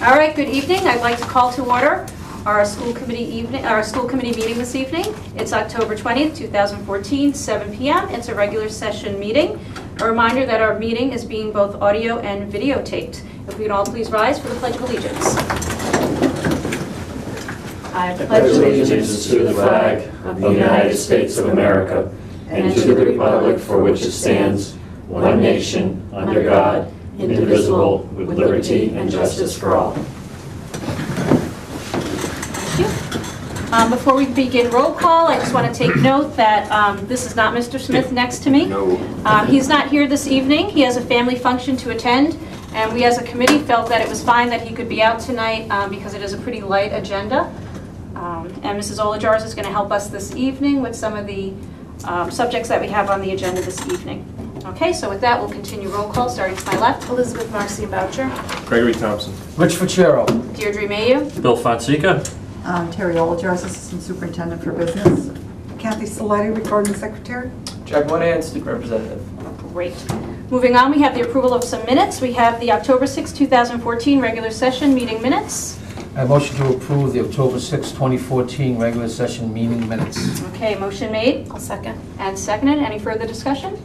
All right, good evening. I'd like to call to order our school committee meeting this evening. It's October 20th, 2014, 7 p.m. It's a regular session meeting. A reminder that our meeting is being both audio and videotaped. If we can all please rise for the Pledge of Allegiance. I pledge allegiance to the flag of the United States of America and to the republic for which it stands, one nation, under God, indivisible, with liberty and justice for all. Thank you. Before we begin roll call, I just want to take note that this is not Mr. Smith next to me. No. He's not here this evening. He has a family function to attend, and we as a committee felt that it was fine that he could be out tonight because it is a pretty light agenda. And Mrs. Olajars is going to help us this evening with some of the subjects that we have on the agenda this evening. Okay, so with that, we'll continue roll call, starting to my left. Elizabeth Marcy Boucher. Gregory Thompson. Rich Ficero. Deirdre Mayu. Bill Fonseca. Terry Olajars, Assistant Superintendent for Business. Kathy Saletti, Recording Secretary. Jack Monahan, Student Representative. Great. Moving on, we have the approval of some minutes. We have the October 6, 2014 regular session meeting minutes. I motion to approve the October 6, 2014 regular session meeting minutes. Okay, motion made. I'll second. And seconded. Any further discussion?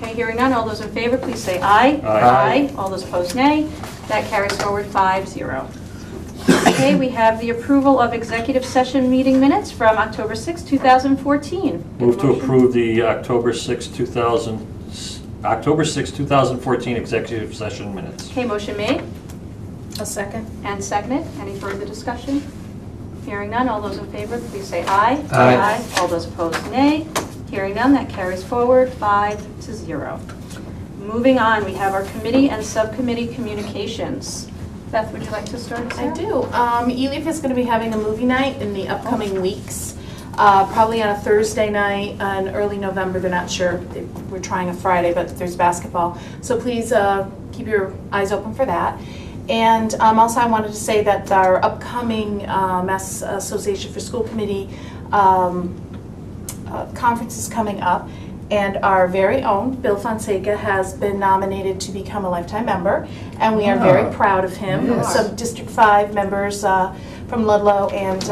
Okay, hearing none. All those in favor, please say aye. Aye. All those opposed, nay. That carries forward 5-0. Okay, we have the approval of executive session meeting minutes from October 6, 2014. Move to approve the October 6, 2014 executive session minutes. Okay, motion made I'll second. and seconded. Any further discussion? Hearing none. All those in favor, please say aye. Aye. All those opposed, nay. Hearing none. That carries forward 5-0. Moving on, we have our committee and subcommittee communications. Beth, would you like to start? I do. ELEAF is going to be having a movie night in the upcoming weeks, probably on a Thursday night in early November. They're not sure. We're trying a Friday, but there's basketball. So please keep your eyes open for that. And also I wanted to say that our upcoming Mass Association for School Committee conference is coming up. And our very own Bill Fonseca has been nominated to become a lifetime member, and we are very proud of him. Yes. Some District 5 members from Ludlow and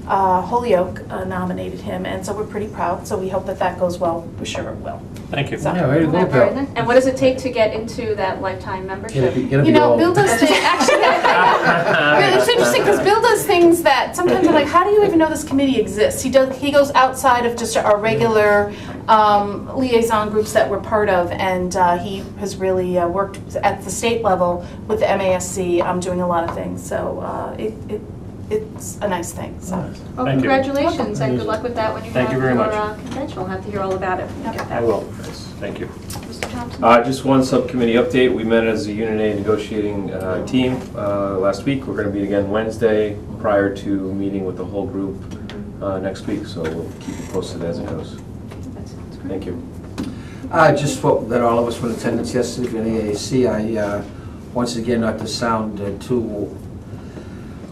Holyoke nominated him, and so we're pretty proud. So we hope that that goes well. We're sure it will. Thank you. So, Yeah, ready to go, Very Bill. nice. And what does it take to get into that lifetime membership? you know, Bill does things, actually, it's interesting because Bill does things that sometimes I'm like, how do you even know this committee exists? He goes outside of just our regular liaison groups that we're part of, and he has really worked at the state level with the MASC, doing a lot of things, so it's a nice thing. So. Well, Thank you. congratulations and good luck with that when you Thank have you very your much. convention. We'll have to hear all about it. when you get I that. will. Thank you. Mr. Thompson? Just one subcommittee update. We met as a Unit A negotiating team last week. We're going to meet again Wednesday prior to meeting with the whole group next week. So we'll keep you posted as it goes. That sounds great. Thank you. Just hope that all of us were in attendance yesterday for the AAC. I, once again, not to sound too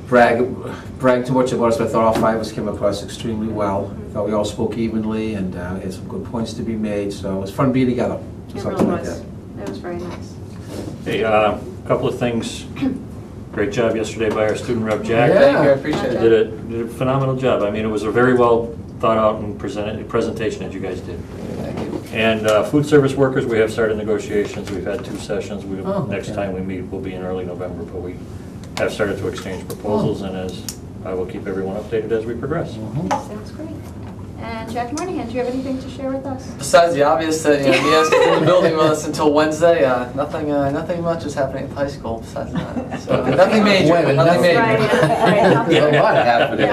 brag too much about us, but I thought all 5 of us came across extremely well. I thought we all spoke evenly and had some good points to be made, so it was fun being together. It Something really like was. that. It was very nice. Hey, a couple of things. Great job yesterday by our student rep, Jack. Yeah. Thank you, I appreciate it. Did a phenomenal job. I mean, it was a very well thought out and presentation that you guys did. Thank you. And food service workers, we have started negotiations. We've had 2 sessions. Next okay. time we meet will be in early November, but we have started to exchange proposals, and as I will keep everyone updated as we progress. Sounds great. And Jack Monahan, do you have anything to share with us? Besides the obvious that Diaz is in the building with us until Wednesday, nothing much is happening at the high school besides that. So nothing major. Wait a minute, Nothing major. Right. There's a lot happening.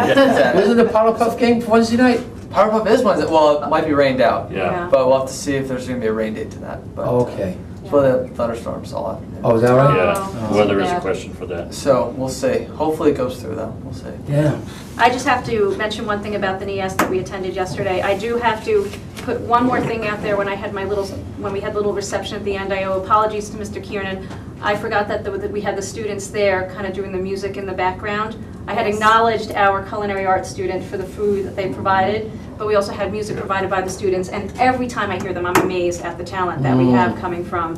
Wasn't the Powder Puff game Wednesday night? Power Puff is Wednesday. Well, it might be rained out. Yeah. But we'll have to see if there's going to be a rain date to that. But, Okay. For the thunderstorms, all that. Oh, is that right? Yeah, Oh, weather is a bad. question for that. So we'll see. Hopefully it goes through though. We'll see. Yeah. I just have to mention one thing about the NES that we attended yesterday. I do have to put one more thing out there. When we had little reception at the end, I owe apologies to Mr. Kiernan. I forgot that we had the students there kind of doing the music in the background. I had acknowledged our culinary arts student for the food that they provided, but we also had music provided by the students, and every time I hear them, I'm amazed at the talent that we have coming from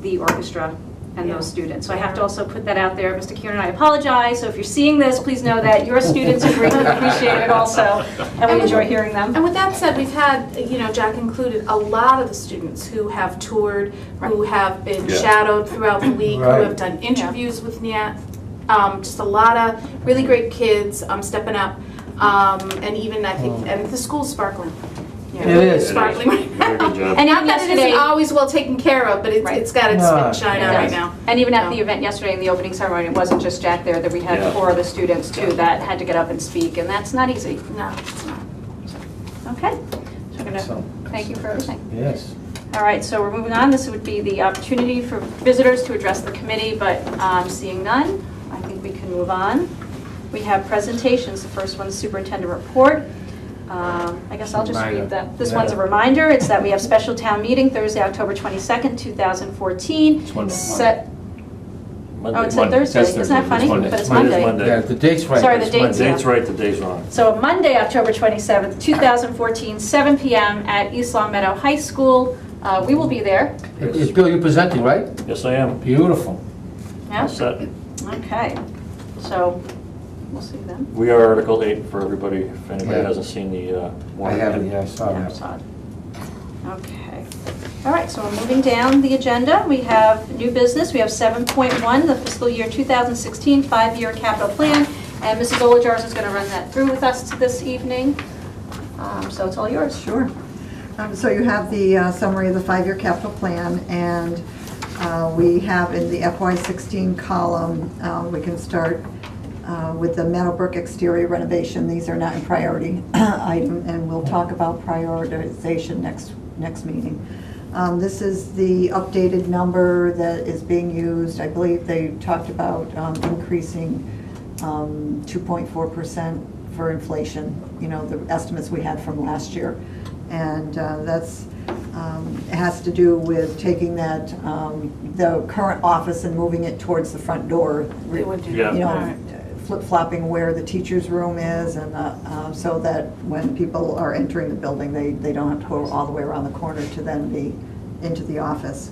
the orchestra and those students. So I have to also put that out there. Mr. Kieran, I apologize. So if you're seeing this, please know that your students are greatly appreciated also, and we enjoy hearing them. And with that said, we've had, Jack included, a lot of the students who have toured, who have been Yeah. shadowed throughout the week, who Right. have done interviews with NIAT. Just a lot of really great kids stepping up. And even, I think, the school's sparkling. It is. Sparkling right Very now. good job. And Not even that it yesterday, isn't always well taken care of, but Right. it's got its No, shine it on right does. now. And even at No. the event yesterday in the opening ceremony, it wasn't just Jack there, that we had Yeah. 4 other students too that had to get up and speak, and that's not easy. No, it's not. Okay, so we're gonna, Excellent. thank you for everything. Yes. All right, so we're moving on. This would be the opportunity for visitors to address the committee, but seeing none, I think we can move on. We have presentations. The first one is superintendent report. I guess I'll just Reminder. read that. This Yeah. one's a reminder. It's that we have special town meeting Thursday, October 22nd, 2014. It's Monday. Set- Monday. Oh, it said Thursday. That's Isn't that Thursday. funny? It's Monday. But it's Monday's Monday. Monday. Yeah, the date's right. Sorry, the It's date's Monday. Date's right, the day's wrong. So Monday, October 27th, 2014, 7 PM at East Long Meadow High School. We will be there. It's Bill, you're presenting, right? Yes, I am. Beautiful. Yeah? All set. Okay. So we'll see them. We are Article 8 for everybody, if anybody Yeah. hasn't seen the I warrant. haven't, yeah, I saw Yeah, that. saw it. Okay. All right, so we're moving down the agenda. We have new business. We have 7.1, the fiscal year 2016 5-year capital plan. And Mrs. Olajars is going to run that through with us this evening. So it's all yours. Sure. So you have the summary of the 5-year capital plan, and we have in the FY16 column, we can start with the Meadowbrook exterior renovation. These are not in priority item, and we'll talk about prioritization next meeting. This is the updated number that is being used. I believe they talked about increasing 2.4% for inflation, the estimates we had from last year. And that's, it has to do with taking that, the current office and moving it towards the front door. It would do. Yeah. You All know, right. flip-flopping where the teacher's room is, and so that when people are entering the building, they don't have to go all the way around the corner to then be into the office.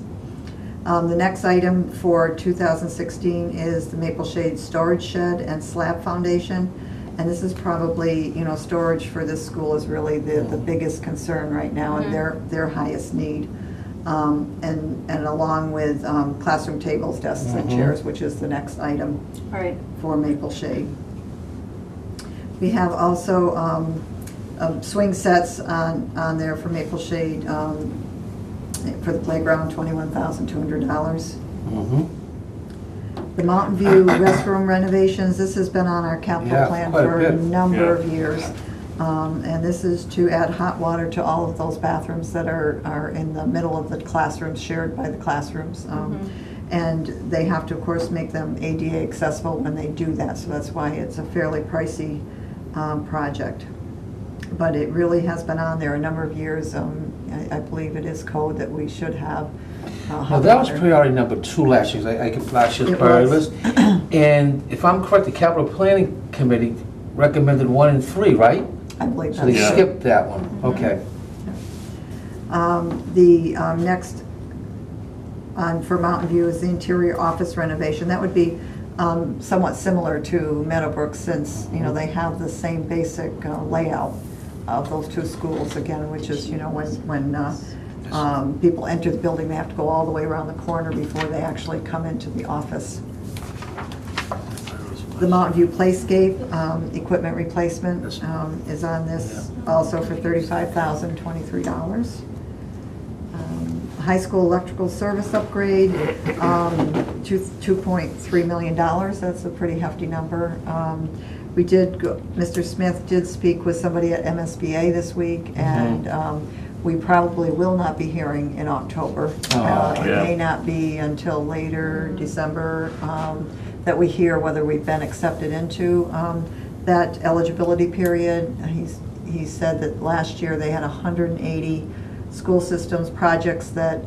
The next item for 2016 is the Maple Shade storage shed and slab foundation. And this is probably, storage for this school is really the biggest concern right now, and their highest need. And along with classroom tables, desks, and chairs, which is the next item All right. for Maple Shade. We have also swing sets on there for Maple Shade for the playground, $21,200. Mm-hmm. The Mountain View restroom renovations, this has been on our capital Yeah, plan quite a for a bit. number Yeah. of years. And this is to add hot water to all of those bathrooms that are in the middle of the classrooms, shared by the classrooms. And they have to, of course, make them ADA accessible when they do that, so that's why it's a fairly pricey project. But it really has been on there a number of years. I believe it is code that we should have Well, hot that was water. priority number 2 last year, I could last year's It priority was. list. And if I'm correct, the capital planning committee recommended 1 and 3, right? I believe So they that's Yeah. skipped that one, okay. The next for Mountain View is the interior office renovation. That would be somewhat similar to Meadowbrook, since, they have the same basic layout of those 2 schools, again, which is, when people enter the building, they have to go all the way around the corner before they actually come into the office. The Mountain View Playscape equipment replacement is on this also for $35,023. High school electrical service upgrade, $2.3 million. That's a pretty hefty number. We did, Mr. Smith did speak with somebody at MSBA this week, and we probably will not be hearing in October. Oh, It may not be until later December that we hear whether we've been accepted into that eligibility period. He said that last year they had 180 school systems projects that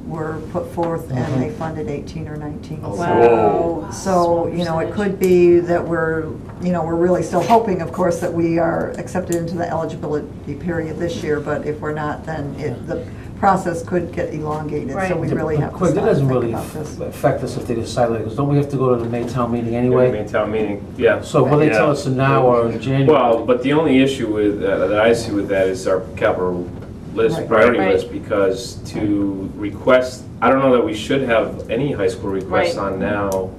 were put forth, and they funded 18 or 19. Oh, Whoa. So, it could be that we're really still hoping, of course, that we are accepted into the eligibility period this year, but if we're not, then the process could get elongated, so we really have to Quick, that start doesn't thinking really about this. affect us if they decide later, because don't we have to go to the May town meeting anyway? Main town meeting, yeah. So will they tell us now or in January? Well, but the only issue with, that I see with that is our capital list, Right. priority Right. list, because to request, I don't know that we should have any high school requests Right. on now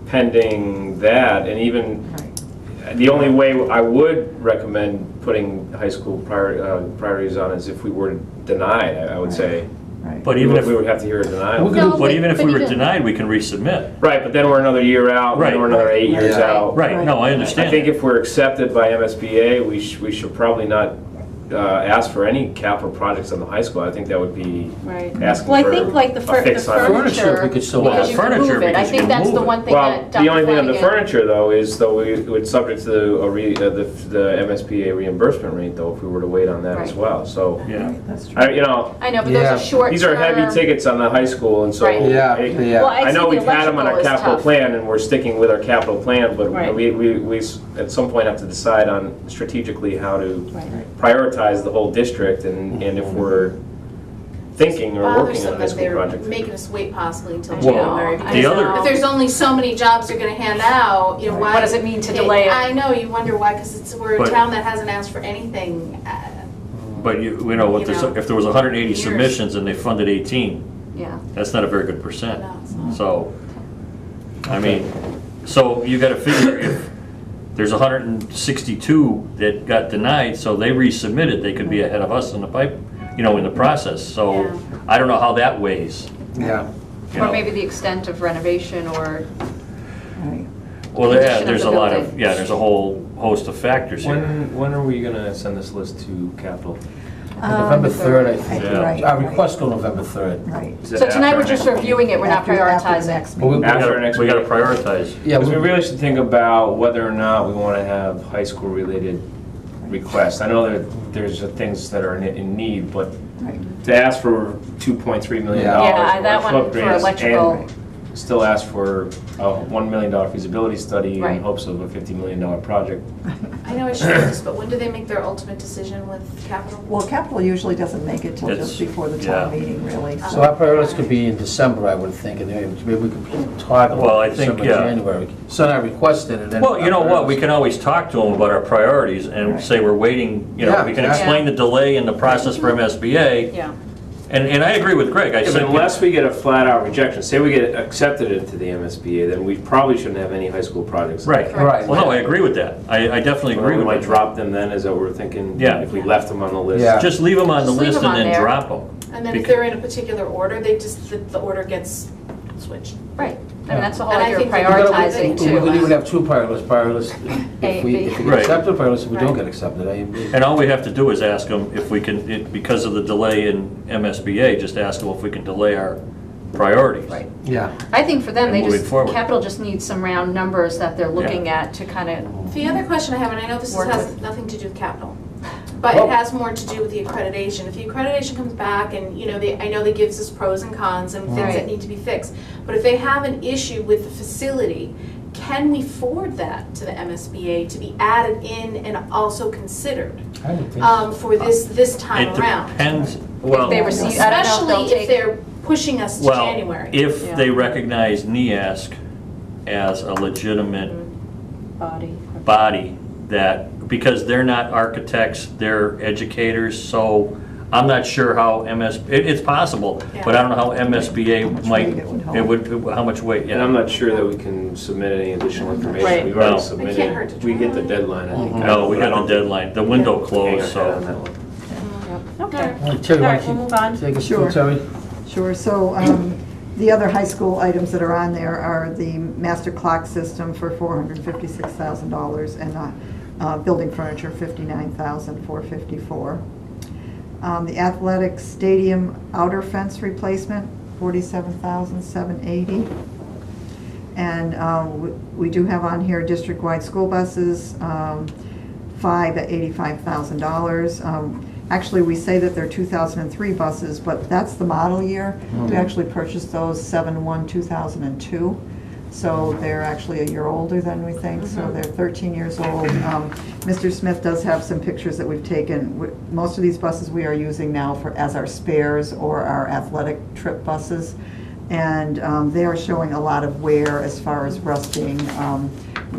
pending that, and even, Right. the only way I would recommend putting high school priorities on is if we were denied, I would say. Right. But We even would if, we would have to hear a denial. We could- No, but even if we were even- denied, we can resubmit. Right, but then we're another year out, Right. then we're another 8 years Yeah. out. Right, no, I I understand. think if we're accepted by MSBA, we should probably not ask for any capital projects on the high school. I think that would be Right. asking Well, I for think like the a the fix on it. Furniture, we could still Well, because you can furniture, move it. I because you think can that's the move one it. thing Well, that Dr. the only thing on the Flanagan- furniture though is though we would subject to the MSBA reimbursement rate though if we were to wait on that as Right. well. So, Yeah. Right, that's true. you know, I know, but Yeah. those are short. these are heavy tickets on the high school and so. Right. Yeah, it- yeah. Well, I know see we've the had them on our electrical is capital tough. plan and we're sticking with our capital plan, but Right. we at some point have to decide on strategically how to Right. prioritize the whole district and if we're thinking or working Bothersome on a high that school they're project. making us wait possibly until Well, January. I the because other- If there's only so many jobs they're gonna hand out, you know, why? What does it mean to delay it? I know, you wonder why, because we're a But- town that hasn't asked for anything. But you know, You know, if there was 180 years. submissions and they funded 18, Yeah. that's not a very good percent. No, it's not. So, I mean, so you gotta figure if there's 162 that got denied, so they resubmitted, they could be ahead of us in the pipe, you know, in the process. So Yeah. I don't know how that weighs, Yeah. you Or know. maybe the extent of renovation or, Right. Well, condition yeah, of there's the a lot building. of, yeah, there's a whole host of factors here. When are we gonna send this list to capital? November 3rd, I think. Yeah. Right, Our right, requests go November 3rd. Right. Is it so tonight after we're our just next reviewing it, we're not After the prioritizing. next But we- meeting. After our next We gotta meeting. prioritize. Yeah, Because we we- really should think about whether or not we want to have high school related requests. I know that there's things that are in need, but Right. to ask for $2.3 million Yeah. Yeah, that one for upgrades electrical. and still ask for a $1 million feasibility study in Right. hopes of a $50 million project. I know I should know this, but when do they make their ultimate decision with capital? Well, capital usually doesn't make it till It's- just before the town yeah. meeting, really. So our priorities could be in December, I would think, and then maybe we could toggle Well, I think, December, yeah. January. Send our request in and then. Well, you know what, we can always talk to them about our priorities and Right. say we're waiting, you know, Yeah, we can yeah. explain the delay in the process for MSBA. Yeah. And I agree with Greg, I Yeah, said. but unless we get a flat out rejection, say we get accepted into the MSBA, then we probably shouldn't have any high school projects. Right, Right. well, no, I agree with that, I definitely agree We with might that. drop them then, is that what we're thinking? Yeah. If we left them on the list. Yeah. Just leave them on the Just leave list them and on then there. drop them. And then if they're in a particular order, the order gets switched. Right. I mean, that's the whole And I idea of think that prioritizing we We could too. even have two priorities if we A, B. get Right. accepted, priorities if we don't Right. get accepted, A and B. And all we have to do is ask them if we can, because of the delay in MSBA, just ask them if we can delay our priorities. Right. Yeah. I think for them, And they moving just, forward. capital just needs some round numbers that they're looking at to kind of, The other question I have, and I know this Work has with- nothing to do with capital, but Well- it has more to do with the accreditation. If the accreditation comes back and, you know, I know they gives us pros and cons and things Right. that need to be fixed, but if they have an issue with the facility, can we forward that to the MSBA to be added in and also considered I would think for this time It around? depends, well. they receive- I don't know if Especially they'll if take- they're pushing us to Well, January. if Yeah. they recognize NEASC as a legitimate body. body that, because they're not architects, they're educators, so I'm not sure how it's possible, but I don't know how MSBA How much might, weight it would hold. how much weight, And I'm yeah. not sure that we can submit any additional information. Right. We've No. already It submitted. can't hurt to We get the try. deadline, I think. No, we got the deadline, the window Hang closed, our so. hat on that one. Okay. All right, Terry, All why right, don't we'll you move on. take us Sure. through, Terry? Sure, so the other high school items that are on there are the master clock system for $456,000 and building furniture, $59,454. The athletic stadium outer fence replacement, $47,780. And we do have on here district-wide school buses, 5 at $85,000. Actually, we say that they're 2003 buses, but that's the model year. We actually purchased those 7/1/2002. So they're actually a year older than we think, so they're 13 years old. Mr. Smith does have some pictures that we've taken. Most of these buses we are using now as our spares or our athletic trip buses. And they are showing a lot of wear as far as rusting,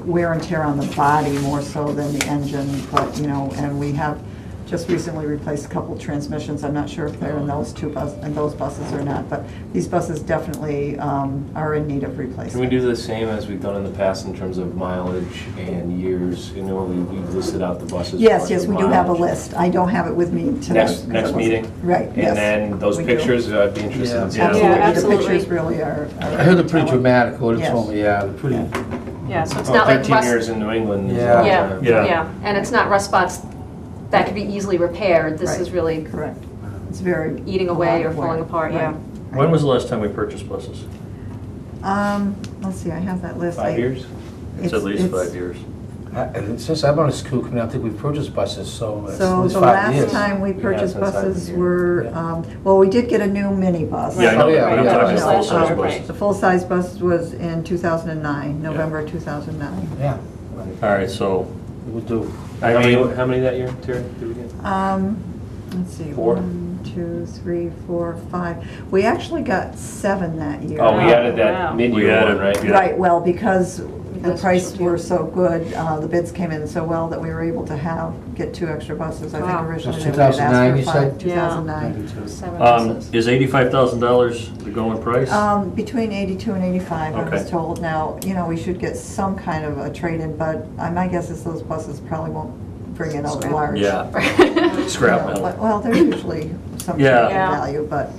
wear and tear on the body more so than the engine. But, you know, and we have just recently replaced a couple transmissions. I'm not sure if they're in those buses or not, but these buses definitely are in need of replacement. Can we do the same as we've done in the past in terms of mileage and years? You know, we've listed out the buses. Yes, we do have a mileage. list. I don't have it with me tonight. Next meeting? Right, yes. And then those we do. pictures, I'd be interested in seeing. Absolutely, Yeah, the absolutely. pictures really are. I heard they're pretty dramatic, what it Yes. told me, yeah, they're pretty. Yeah, so it's Oh, not like 13 rust. years in New England is a Yeah. long Yeah, time. Yeah. yeah, and it's not rust spots that could be easily repaired. This Right. is really Correct. It's very. eating a away lot or of wear. falling apart, yeah. Right. When was the last time we purchased buses? Let's see, I have that list. 5 years? It's at least 5 years. Since I've been on the school committee, I think we've purchased buses, so it's at So least the 5 last years. time we purchased it's been 5 buses years. were, Yeah. well, we did get a new minibus. Yeah, I know, Oh, yeah, but I'm yeah, talking yeah. full-size Right. buses. The full-size bus was in 2009, November 2009. Yeah, All right, so, we do. How many that year, Terry, did we get? Let's see, 4? 1, 2, 3, 4, 5. We actually got 7 that year. Oh, we added Wow. that mid-year We added, one, right? yeah. Right, well, because the That's price true. were so good, the bids came in so well that we were able to get 2 extra buses. I Wow. think originally That's they had asked 2009 for you 5, said? 2009. 7 buses. is $85,000 the going price? Between 82 and 85, I was Okay. told. Now, you know, we should get some kind of a trade-in, but my guess is those buses probably won't bring it out Scrap. large. Yeah, You scrap know, metal. but- Well, there's usually some Yeah. trade-in Yeah. value, but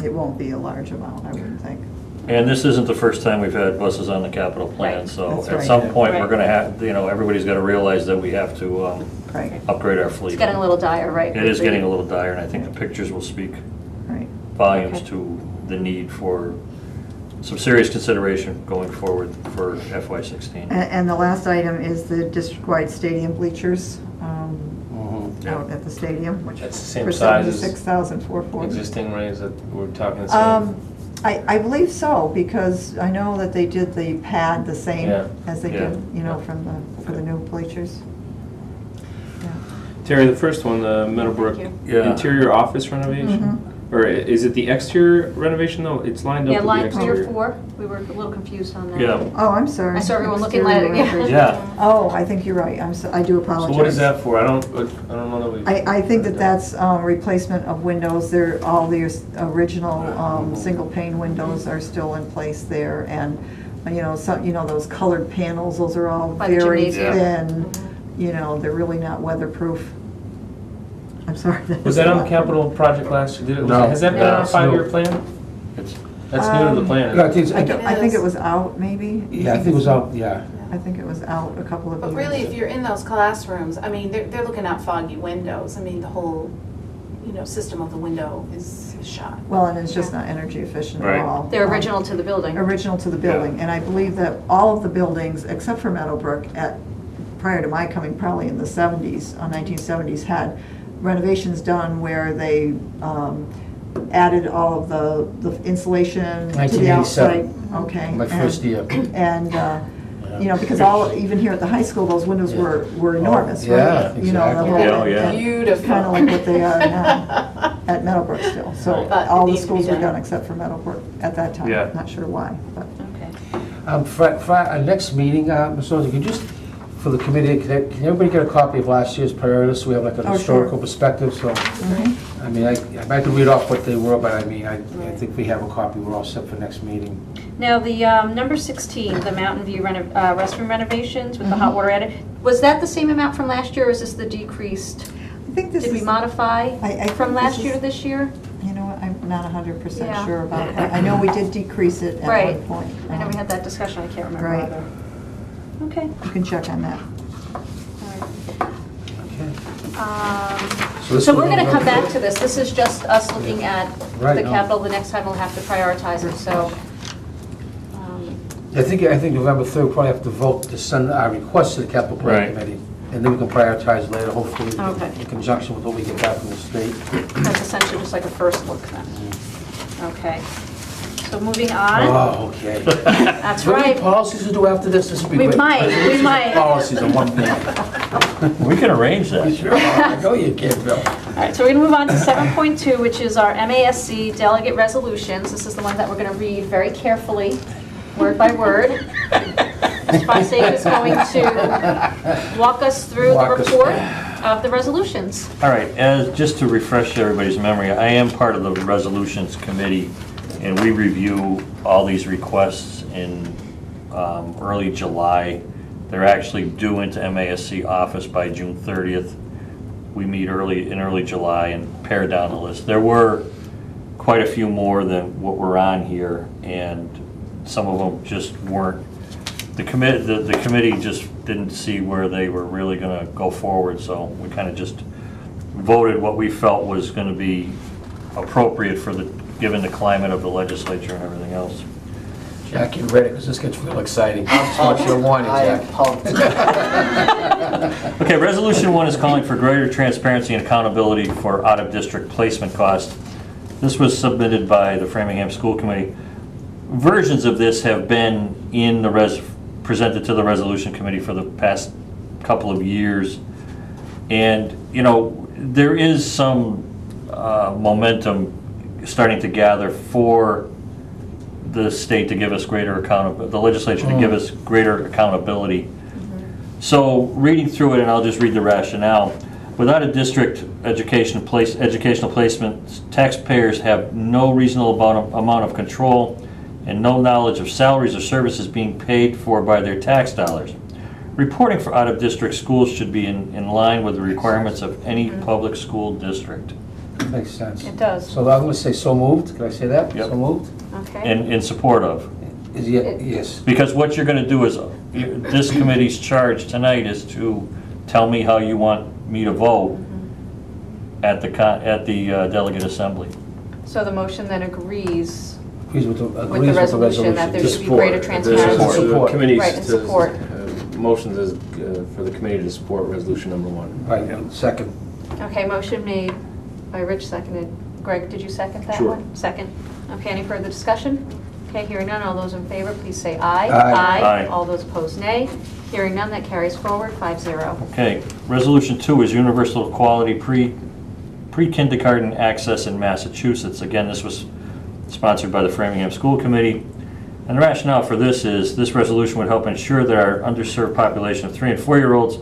it won't be a large amount, I wouldn't think. And this isn't the first time we've had buses on the capital plan, Right. so That's at right. some point, we're Right. gonna have, you know, everybody's gotta realize that we have to Right, upgrade our fleet. It's getting a little dire, right? It is getting a little dire, and I think the pictures will speak right. volumes Okay. to the need for some serious consideration going forward for FY16. And the last item is the district-wide stadium bleachers Yeah. out at the stadium, which That's the same for size as $76,440. Existing, right, is that, we're talking the same? I believe so, because I know that they did the pad the same Yeah. as they Yeah. did, you know, Yeah. for the new bleachers. Yeah. Terry, the first one, the Meadowbrook Thank Yeah. interior office renovation? Or is it the exterior renovation though? It's lined up Yeah, with the line 3 exterior. or 4, we were a little confused on that. Yeah, Oh, I'm sorry. I saw everyone looking Exterior like, yeah. renovation. yeah. Oh, I think you're right. I do So apologize. what is that for? I don't know that we. I think that that's replacement of windows. All the original single pane windows are still in place there, and, you know, those colored panels, those are all By the very gymnasium. thin. You know, they're really not weatherproof. I'm sorry. Was that on the capital project last year? No. Has that been on a No. 5-year plan? It's, That's new to the plan. Yeah, I think, I think it was out, maybe. yeah, I think it was out, yeah. I think it was out a couple of years. But really, if you're in those classrooms, I mean, they're looking out foggy windows. I mean, the whole, system of the window is shot. Well, and it's just not energy efficient Right. at all. They're original to the building. Original to the building, and I believe that all of the buildings, except for Meadowbrook, prior to my coming, probably in the 70s, 1970s, had renovations done where they added all of the insulation to the 1987. outside. Okay. My first year. And, because even here at the high school, those windows were enormous, Yeah, right? You know, the exactly. whole- Yeah, oh, yeah. Beautiful. Kind of like what they are now at Meadowbrook still. So But it all the needs to be schools were done. done except for Meadowbrook at that time. Yeah. Not sure why, but. Okay. For our next meeting, Ms. Oz, you can just, for the committee, can everybody get a copy of last year's priorities, so we have like a Oh, sure. historical perspective, so, I mean, I could read off what they were, but I mean, I think we have a copy, we're all set for next meeting. Now, the number 16, the Mountain View restroom renovations with the hot water added, was that the same amount from last year, or is this the decreased? I think this Did we is, modify I from think last this year is- to this year? you know what, I'm not 100% Yeah. sure about that. I know we did decrease it at Right. one point. I know we had that discussion, I can't remember Right. either. Okay, You can check on that. all Okay. right. this So will we're go gonna come on- back to this, this is just us looking at Right, the no. capital, the next time we'll have to prioritize it, so. I think November 3rd, we'll probably have to vote to send our request to the capital Right. plan committee, and then we can prioritize later, hopefully, Okay. in conjunction with what we get back from the state. That's essentially just like a first look then. Okay. So moving on, Oh, okay. that's What right. policies to do after this? This would be We great. might, we might. Policies on one thing. We can arrange that. Sure, I know you can, Bill. All right, so we're going to move on to 7.2, which is our MASC delegate resolutions. This is the one that we're going to read very carefully, word by word. Ms. Fonseca is going to walk us through the Walk us report of the resolutions. All right, just to refresh everybody's memory, I am part of the resolutions committee, and we review all these requests in early July. They're actually due into MASC office by June 30th. We meet in early July and pare down the list. There were quite a few more than what were on here, and some of them just weren't. The committee just didn't see where they were really going to go forward, so we kind of just voted what we felt was going to be appropriate for given the climate of the legislature and everything else. Jack, get ready, because this gets real exciting. I'm What's your warning, I am Jack? pumped. Okay, Resolution 1 is calling for greater transparency and accountability for out-of-district placement costs. This was submitted by the Framingham School Committee. Versions of this have been presented to the Resolution Committee for the past couple of years. And, you know, there is some momentum starting to gather for the state to give us greater accountability, the legislature to give us greater accountability. So reading through it, and I'll just read the rationale. Without a district educational placement, taxpayers have no reasonable amount of control and no knowledge of salaries or services being paid for by their tax dollars. Reporting for out-of-district schools should be in line with the requirements of any public school district. Makes sense. It does. So I'm going to say so moved. Can I say that? Yep. So moved? Okay. In support of. Yes. Because what you're going to do is, this committee's charge tonight is to tell me how you want me to vote at the delegate assembly. So the motion then agrees Agrees with the resolution that there To should be greater support. transparency. Support. The committee's Right, and support. Motions is for the committee to support resolution number 1. Right, second. Okay, motion made by Rich, seconded. Greg, did you second that Sure. one? Second. Okay, any further discussion? Okay, hearing none, all those in favor, please say aye. Aye. Aye. All those opposed, nay. Hearing none, that carries forward, 5-0. Okay, Resolution 2 is universal quality pre-kindergarten access in Massachusetts. Again, this was sponsored by the Framingham School Committee. And the rationale for this is, this resolution would help ensure that our underserved population of 3- and 4-year-olds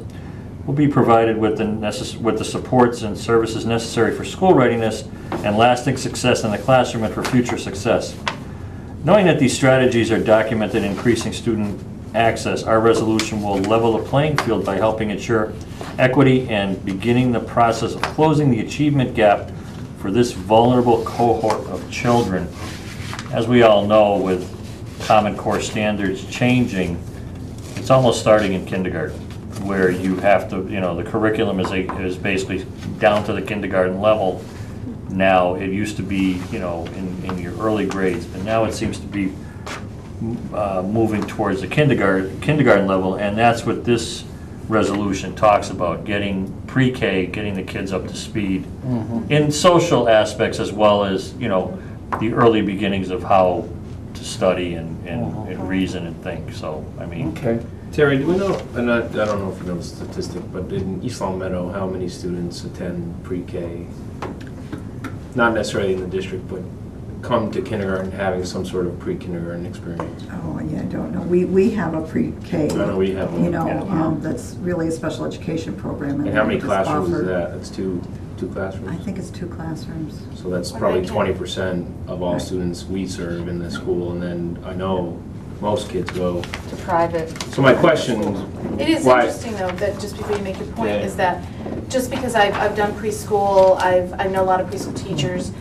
will be provided with the supports and services necessary for school readiness and lasting success in the classroom and for future success. Knowing that these strategies are documented in increasing student access, our resolution will level the playing field by helping ensure equity and beginning the process of closing the achievement gap for this vulnerable cohort of children. As we all know, with Common Core standards changing, it's almost starting in kindergarten, where you have to, you know, the curriculum is basically down to the kindergarten level now. It used to be, you know, in your early grades, but now it seems to be moving towards the kindergarten level, and that's what this resolution talks about, getting pre-K, getting the kids up to speed in social aspects as well as, you know, the early beginnings of how to study and reason and think. So, I mean, Okay. Terry, do we know, and I don't know if you know the statistic, but in East Long Meadow, how many students attend pre-K? Not necessarily in the district, but come to kindergarten having some sort of pre-kindergarten experience. Oh, yeah, I don't know. We have a pre-K. I know we have one, You know, yeah. that's really a special education program. And how many they just classrooms offer- is that? That's two classrooms? I think it's 2 classrooms. So that's What probably do they 20% of all Right. students we serve in the school, and then I know most kids go. To private. So my question, It is why? interesting, though, that just before you make your point, Yeah. is that just because I've done preschool, I know a lot of preschool teachers,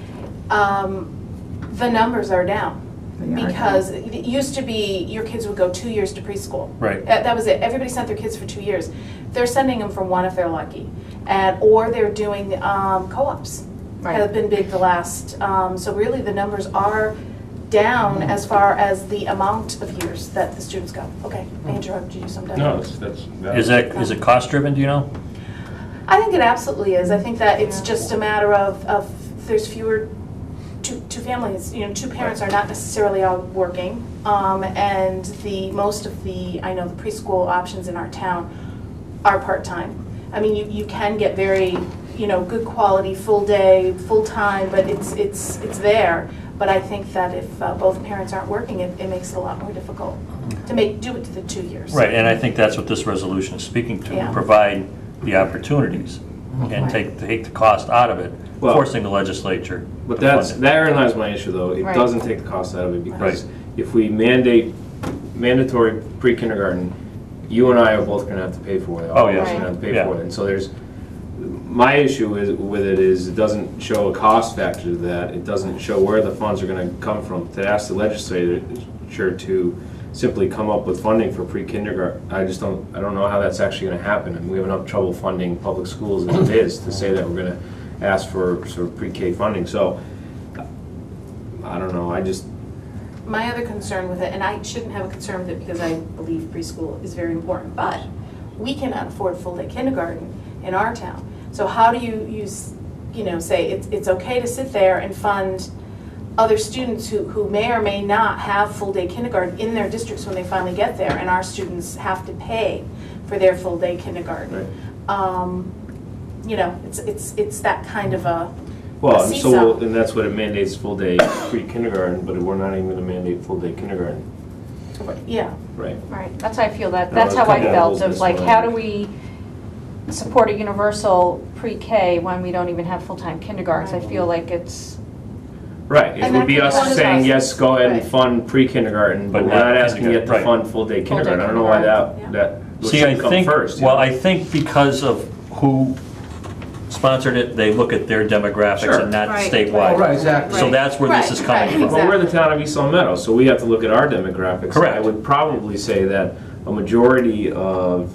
the numbers are down. They are Because it used to be your kids would go 2 years to preschool. Right. That was it. Everybody sent their kids for 2 years. They're sending them for 1 if they're lucky. Or they're doing co-ops. Right. Have been big the last, so really the numbers are down as far as the amount of years that the students go. Okay, I interrupted you sometime. No, that's. is it cost driven, do you know? I think it absolutely is. I think that it's just a matter of there's fewer two families, two parents are not necessarily all working, and most of the preschool options in our town are part-time. I mean, you can get very, good quality, full day, full-time, but it's there. But I think that if both parents aren't working, it makes it a lot more difficult to do it to the 2 years. Right, and I think that's what this resolution is speaking to, Yeah. provide the opportunities and take the cost out of it, Well- forcing the legislature But to fund it. therein lies my issue, though. It Right. doesn't take the cost out of it, because Right. if we mandate mandatory pre-kindergarten, you and I are both gonna have to pay for it. All of yeah. us are gonna have to pay Yeah. for it. And so my issue with it is it doesn't show a cost factor to that. It doesn't show where the funds are gonna come from. To ask the legislature to simply come up with funding for pre-kindergarten, I don't know how that's actually gonna happen. And we have enough trouble funding public schools as it is to say that we're gonna ask for sort of pre-K funding. So, I don't know, My other concern with it, and I shouldn't have a concern with it because I believe preschool is very important, but we cannot afford full-day kindergarten in our town. So how do you say it's okay to sit there and fund other students who may or may not have full-day kindergarten in their districts when they finally get there, and our students have to pay for their full-day kindergarten? It's that kind of a well, seesaw. and that's what it mandates, full-day pre-kindergarten, but we're not even gonna mandate full-day kindergarten, Yeah, right? right. That's how I feel, No, that's how I it's felt, kind of of like, this how do one. we support a universal pre-K when we don't even have full-time kindergartens? I feel like it's, Right, it And would that be could be us one of saying, those. yes, go ahead and Right. fund pre-kindergarten, but But we're not not asking you to kindergarten, right. fund full-day kindergarten. I don't know why kindergarten, that See, I should come think, first. well, I think because of who sponsored it, they look at their demographics Sure. and not Right. Oh, right, statewide. exactly. So that's where this is coming Right, from. right. Well, we're the town of East Long Meadow, so we have to look at our demographics. Correct. I would probably say that a majority of,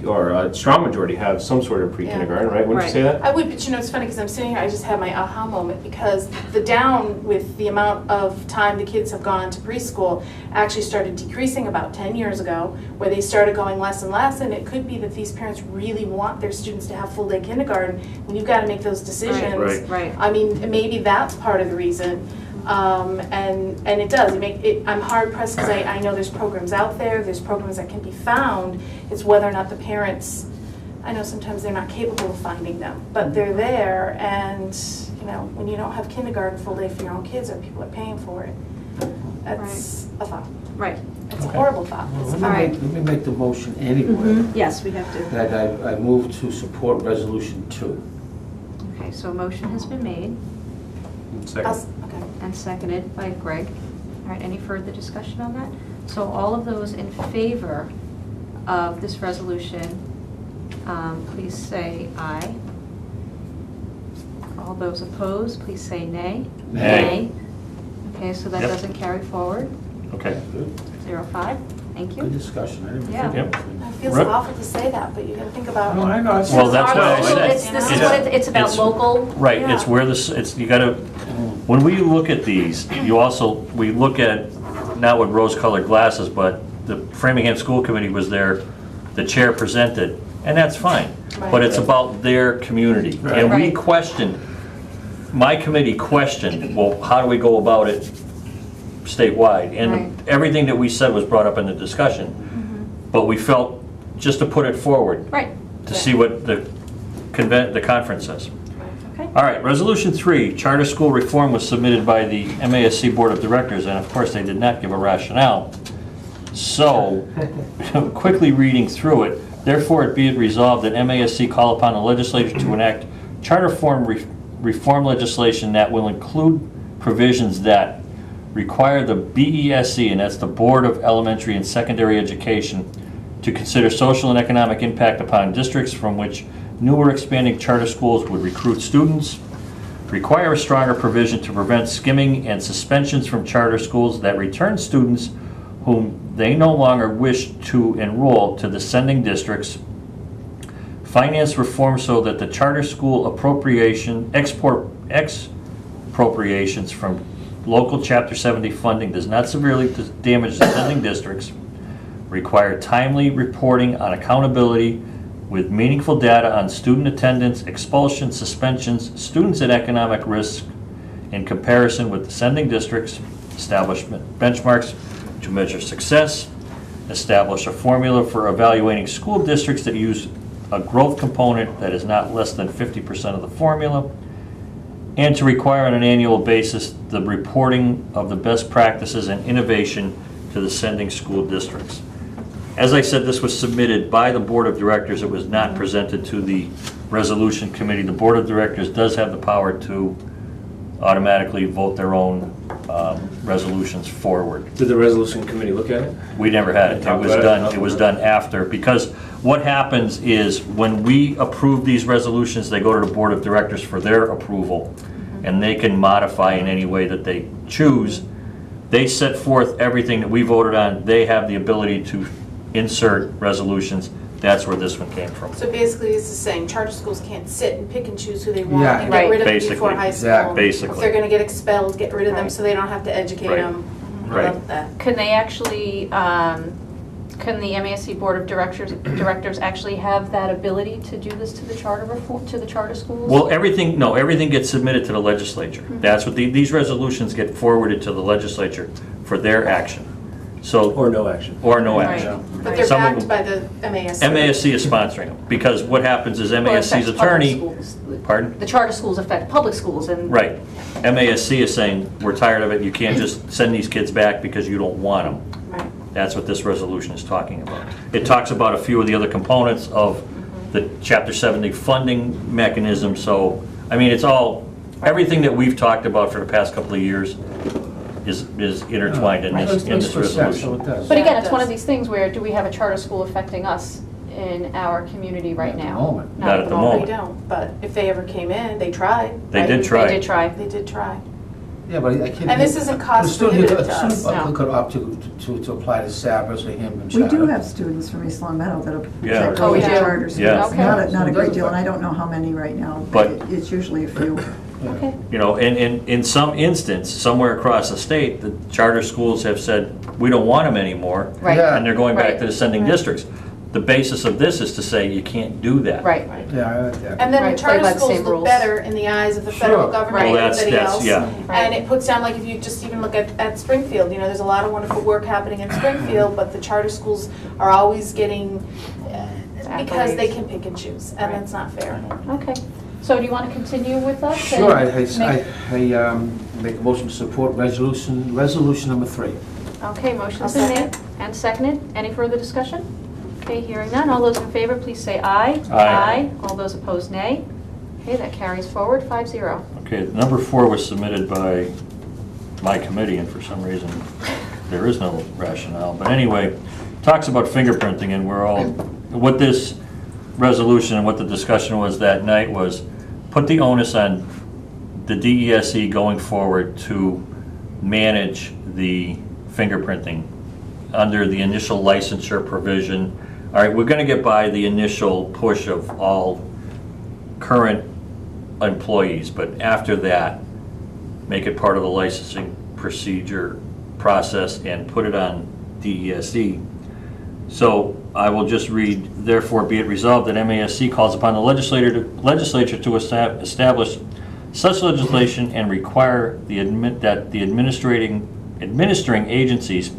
or a strong majority have some sort of pre-kindergarten, right? Wouldn't you say that? I would, but it's funny because I'm sitting here, I just had my aha moment because the down with the amount of time the kids have gone to preschool actually started decreasing about 10 years ago, where they started going less and less, and it could be that these parents really want their students to have full-day kindergarten, and you've got to make those decisions. Right. right. I mean, maybe that's part of the reason. And it does, I'm hard pressed because I know there's programs out there's programs that can be found. It's whether or not the parents, I know sometimes they're not capable of finding them, but they're there, and, when you don't have kindergarten full day for your own kids, or people are paying for it, that's a thought. Right. It's a horrible thought. Well, It's Let All right. me make the motion anyway. Yes, we have to. That I move to support Resolution 2. Okay, so a motion has been made Second. Okay. and seconded by Greg. All right, any further discussion on that? So all of those in favor of this resolution, please say aye. All those opposed, please say nay. Nay. Okay, so that Yep. doesn't carry forward. Okay. 0-5, thank Good you. discussion. I didn't Yeah. think Yep. of it. It feels Right. awful to say that, but you gotta think about. No, I know. It's- Well, that's what I Well, said. This is what it's about, It's- local. Right, Yeah. it's where this, you gotta, when we look at these, we look at, not with rose-colored glasses, but the Framingham School Committee was there, the chair presented, and that's fine. But it's about their community. And we Right. questioned, my committee questioned, well, how do we go about it statewide? Right. And everything that we said was brought up in the discussion. But we felt, just to put it forward, Right, to see what the conference says. okay. All right, Resolution 3, charter school reform was submitted by the MASC Board of Directors, and of course, they did not give a rationale. So, quickly reading through it, therefore it be it resolved that MASC call upon the legislature to enact charter reform legislation that will include provisions that require the BESC, and that's the Board of Elementary and Secondary Education, to consider social and economic impact upon districts from which newer expanding charter schools would recruit students, require a stronger provision to prevent skimming and suspensions from charter schools that return students whom they no longer wish to enroll to the sending districts, finance reform so that the charter school expropriations from local Chapter 70 funding does not severely damage the sending districts, require timely reporting on accountability with meaningful data on student attendance, expulsion, suspensions, students at economic risk, in comparison with descending districts, establish benchmarks to measure success, establish a formula for evaluating school districts that use a growth component that is not less than 50% of the formula, and to require on an annual basis the reporting of the best practices and innovation to the sending school districts. As I said, this was submitted by the Board of Directors. It was not presented to the Resolution Committee. The Board of Directors does have the power to automatically vote their own resolutions forward. Did the resolution committee look at it? We never had it. Talk about it? It was done after, because what happens is when we approve these resolutions, they go to the Board of Directors for their approval, and they can modify in any way that they choose. They set forth everything that we voted on. They have the ability to insert resolutions. That's where this one came from. So basically, this is saying charter schools can't sit and pick and choose who they want Yeah. and get rid of them before Basically. high school. Exactly. Basically. If they're gonna get expelled, get rid of them Right. so they don't have to educate Right. them. I Right. love that. Can they actually, can the MASC Board of Directors actually have that ability to do this to the charter to the charter schools? Well, everything gets submitted to the legislature. That's what, these resolutions get forwarded to the legislature for their action. So, Or no action? or no Right. action. But they're Some of backed them- by the MASC. MASC is sponsoring them, because what happens is Well, it MASC's affects public attorney, schools. pardon? The charter schools affect public schools and. Right. MASC is saying, we're tired of it, you can't just send these kids back because you don't want them. Right. That's what this resolution is talking about. It talks about a few of the other components of the Chapter 70 funding mechanism, so, I mean, it's all, everything that we've talked about for the past couple of years is intertwined in this resolution. But again, Yeah, it it's one of does. these things where, do we have a charter school affecting us in our community right Not at the now? moment. Not at the We moment. don't, but if they ever came in, they tried. They right? did try. They did try. They did try. Yeah, but I can't. And this isn't cost A student prohibitive to us, could no. could opt to apply to Savers or Himbon. We do have students from East Long Meadow that Yeah. that Oh, go we to do? charter schools. Yeah. Okay. Not a So great it deal, and I doesn't- don't know how many right now, But- but it's usually a few. Okay. You know, in some instance, somewhere across the state, the charter schools have said, we don't want them anymore. Right. Yeah. And they're going back Right. to the sending Right. districts. The basis of this is to say you can't do that. Right. Yeah, I like that. And then Right, the play charter by the schools same look rules. better in the eyes of the federal Sure. government Well, and that's, everybody else. yeah. And it puts down, like, if you just even look at Springfield, you know, there's a lot of wonderful work happening in Springfield, but the charter schools are always getting, because they can pick and choose, and Right. that's not fair. Okay. So do you want to continue with us? Sure, I Make- make a motion to support resolution number 3. Okay, motion's I'll been made second. and seconded. Any further discussion? Okay, hearing none. All those in favor, please say aye. Aye. All those opposed, nay. Okay, that carries forward, 5-0. Okay, number 4 was submitted by my committee, and for some reason, there is no rationale. But anyway, talks about fingerprinting, and we're all, what this resolution and what the discussion was that night was, put the onus on the DESE going forward to manage the fingerprinting under the initial licensure provision. All right, we're gonna get by the initial push of all current employees, but after that, make it part of the licensing procedure process and put it on DESE. So I will just read, therefore be it resolved that MASC calls upon the legislature to establish such legislation and require that the administering agencies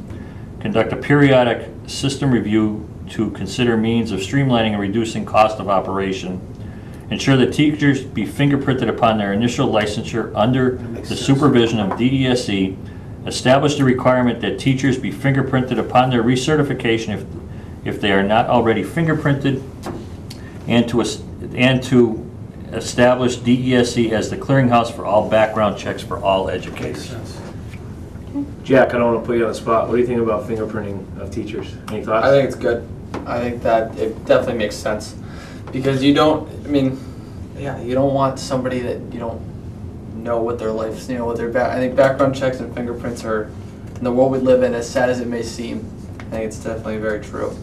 conduct a periodic system review to consider means of streamlining and reducing cost of operation. Ensure that teachers be fingerprinted upon their initial licensure under the supervision of DESE. Establish the requirement that teachers be fingerprinted upon their recertification if they are not already fingerprinted, and to establish DESE as the clearinghouse for all background checks for all educators. Jack, I don't want to put you on the spot. What do you think about fingerprinting of teachers? Any thoughts? I think it's good. I think that it definitely makes sense. Because you don't, I mean, yeah, you don't want somebody that you don't know what their life's, you know, what their I think background checks and fingerprints are, in the world we live in, as sad as it may seem, I think it's definitely very true.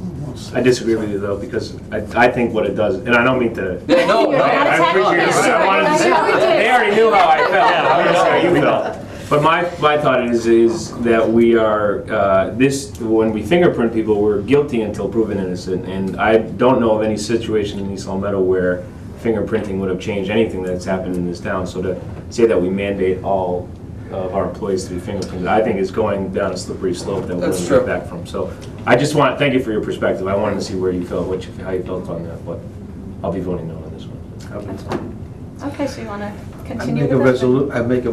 I disagree with you though, because I think what it does, and I don't mean to. Yeah, no, You're no, not I attacking appreciate us. it. I wanted to I know we say, did. they already knew how I felt. I want to know how you felt. But my thought is that we are, when we fingerprint people, we're guilty until proven innocent. And I don't know of any situation in East Long Meadow where fingerprinting would have changed anything that's happened in this town. So to say that we mandate all of our employees to be fingerprinted, I think is going down a slippery slope that we're That's going to true. get back from. So I just want, thank you for your perspective. I wanted to see where you felt, how you felt on that, but I'll be voting no on this one. That's fine. Okay, so you want to I continue make a with this? I make a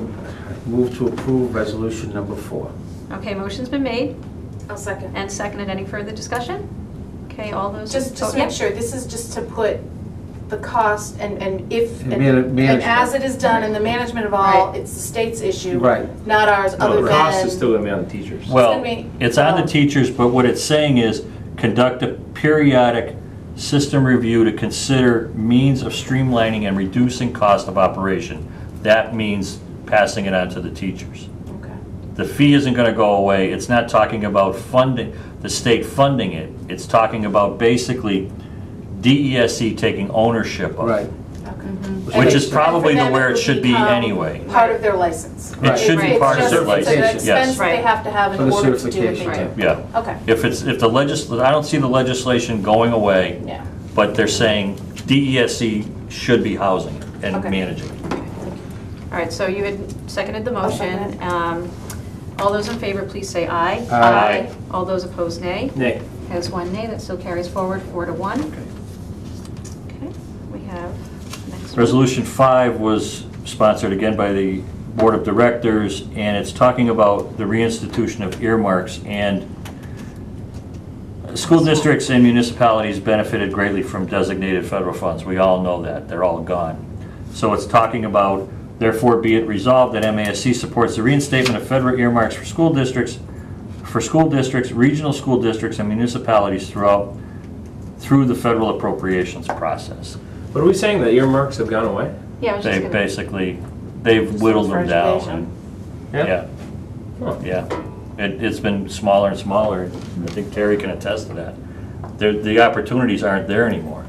move to approve resolution number 4. Okay, motion's been made I'll second. and seconded. Any further discussion? Okay, all those. Just oh, to yeah. make sure, this is just to put the cost and if, And and management. as it is done and the management of all, Right. it's the state's issue. Right. Not ours, No, other the cost is than, still going to be on the teachers. Well, gonna be- it's on the teachers, but what it's saying is conduct a periodic system review to consider means of streamlining and reducing cost of operation. That means passing it on to the teachers. okay. The fee isn't going to go away. It's not talking about funding, the state funding it. It's talking about basically DESE taking ownership of it. Right. Okay. Which is And probably for them, where it would should be become anyway. Part of their license. It should be Right. part of It's their just- license, It's an expense yes. that they have to have For in the order to do what they certification. do. Yeah. Okay, If I don't see the legislation going away, yeah. but they're saying DESE should be housing it and Okay. managing. All right, so you had seconded the I'll motion. second All those in favor, please say aye. Aye. All those opposed, nay. Nay. Has one nay, that still carries forward 4-1. Okay, we have next one. Resolution 5 was sponsored again by the Board of Directors, and it's talking about the reinstitution of earmarks. And school districts and municipalities benefited greatly from designated federal funds. We all know that. They're all gone. So it's talking about, therefore be it resolved that MASC supports the reinstatement of federal earmarks for school districts, regional school districts, and municipalities through the federal appropriations process. But are we saying that earmarks have gone away? Yeah, I was just They gonna. basically, they've whittled For them down. education. Yeah, Huh. yeah. It's been smaller and smaller. I think Terry can attest to that. The opportunities aren't there anymore.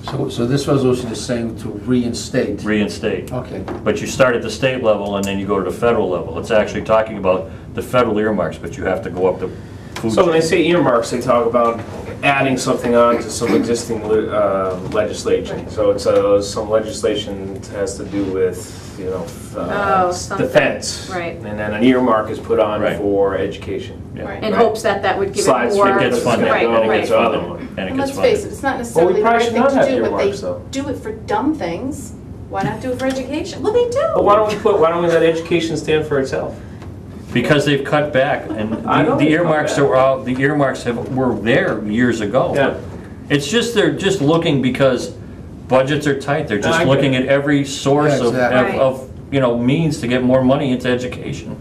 So this resolution is saying to reinstate. Reinstate. Okay. But you start at the state level and then you go to the federal level. It's actually talking about the federal earmarks, but you have to go up the food So when they chain. say earmarks, they talk about adding something on to some existing legislation. So it's some legislation has to do with, Oh, something. defense. Right. And then an earmark is put on Right. for education. Yeah. Right. In Right. hopes that would give Slides it more. figure It gets funded, Right, and it right. gets funded, Other one. and it And gets let's face it, funded. it's not necessarily the probably right should thing not to have do, but they earmarks, though. do it for dumb things. Why not do it for education? Well, they do. But why don't we let education stand for itself? Because they've cut back, and I know the they've cut earmarks back. were there years ago. Yeah. It's just, they're just looking because budgets are tight. They're I just get looking it. at every source Yeah, exactly. of means to get more money into education.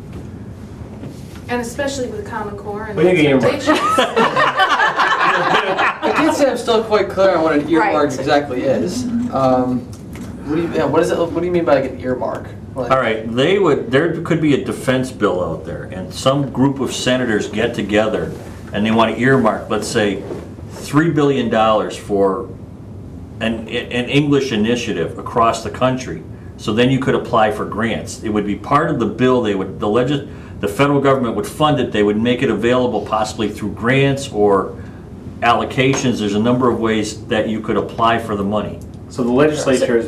And especially with Common Core and What do you think of earmarks? expectations. I can't say I'm still quite clear on what an earmark Right. exactly is. What is it? What do you mean by like an earmark? Like, All right, there could be a defense bill out there, and some group of senators get together and they want to earmark, let's say, $3 billion for an English initiative across the country. So then you could apply for grants. It would be part of the bill. The federal government would fund it. They would make it available possibly through grants or allocations. There's a number of ways that you could apply for the money. So the legislature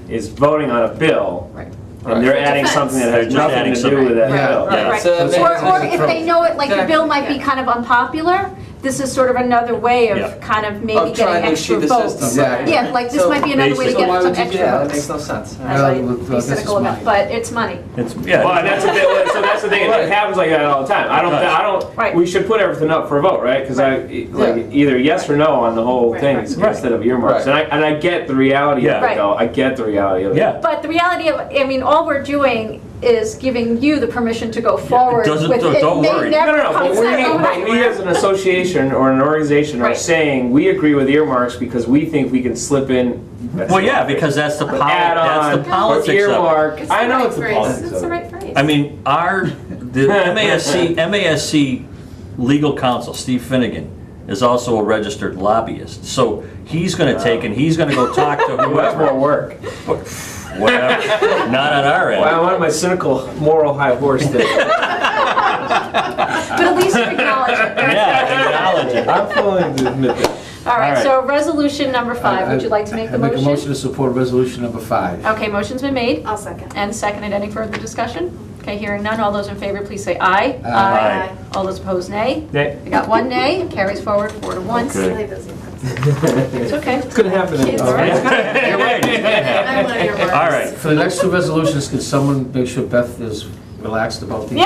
is voting on a bill, Right. and they're For adding defense. something that They're has just nothing adding to do something. with that Yeah. bill. Right. Right. So that Or makes if sense. they know it, like the Exactly. bill might be kind of unpopular, this is sort of another way Yeah. of kind of maybe Of getting trying to extra cheat the votes. system. Exactly. Yeah, like this So might be another way to So get why some would you? extra Yeah, that votes. makes no sense. As I Well, be this is cynical about, money. but it's money. It's, Well, yeah, that's a bit, so that's the thing, it happens like that all the time. Right. We should put everything up for a vote, right? Because either yes or no on the whole Right. thing Right. instead of earmarks. Right. And I get the reality of Yeah. it though, I get the reality of it. yeah. But the reality of, I mean, all we're doing is giving you the permission to go forward doesn't- with it. don't may worry. never No, come but to that. we as an association or an organization are Right. saying, we agree with earmarks because we think we can slip in. Well, yeah, because that's the Add on, that's the politics of it. earmark, It's the I know right it's the phrase. politics It's of the it. right phrase. I mean, the MASC legal counsel, Steve Finnegan, is also a registered lobbyist. So he's going to take and he's going to go talk to Who has more whoever. work? Whatever. Not on our Well, I end. wanted my cynical moral high horse thing. But at least you acknowledge it. Yeah, acknowledge it. I'm willing to admit that. All right, All right. so resolution number 5, would you like to make the I make a motion motion? to support resolution number 5. Okay, motion's been made I'll second. and seconded. Any further discussion? Okay, hearing none. All those in favor, please say aye. Aye. All those opposed, nay. Nay. We got 1 nay. It carries forward 4 to 1. Okay. It's okay. It's gonna happen. Kids, All right. You're right, it's gonna happen. I'm one of your words. All right. For the next 2 resolutions, can someone make sure Beth is relaxed about these?